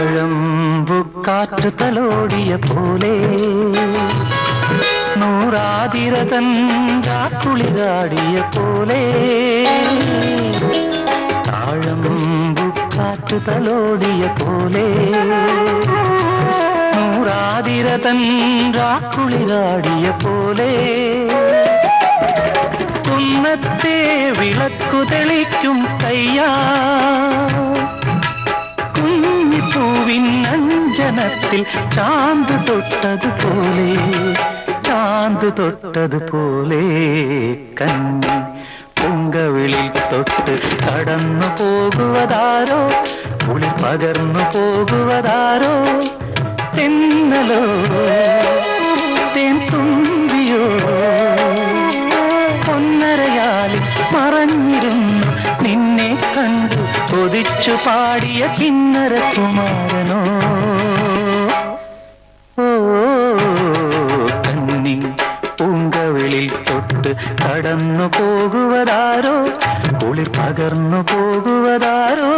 താഴമ്പുകാറ്റു തലോടിയ പോലെ നൂറാതിരതൻ കുളിരാടിയ പോലെ താഴമ്പുകാറ്റു തലോടിയ പോലെ നൂറാതിരതൻ കുളിരാടിയ പോലെ കുന്നത്തെ വിളക്കു തെളിക്കും കയ്യാ കുഞ്ഞിപ്പൂവിൻ അഞ്ജനത്തിൽ ചാന്ത് തൊട്ടതുപോലെ കന്നി പൂങ്കവിളിൽ തൊട്ട് കടന്നു പോകുവതാരോ കുളിർ പകർന്നു പോകുവതാരോ തെന്നലോ തേൻ തുമ്പിയോ പൊന്നരയാലിൽ മറഞ്ഞിരുന്നു നിന്നെ കണ്ടു കൊതിച്ചു പാടിയ കിന്നര കുമാരനോ ഓ കന്നി പൂങ്കവിളിൽ തൊട്ട് കടന്നു പോകുവതാരോ കുളിർ പകർന്നു പോകുവതാരോ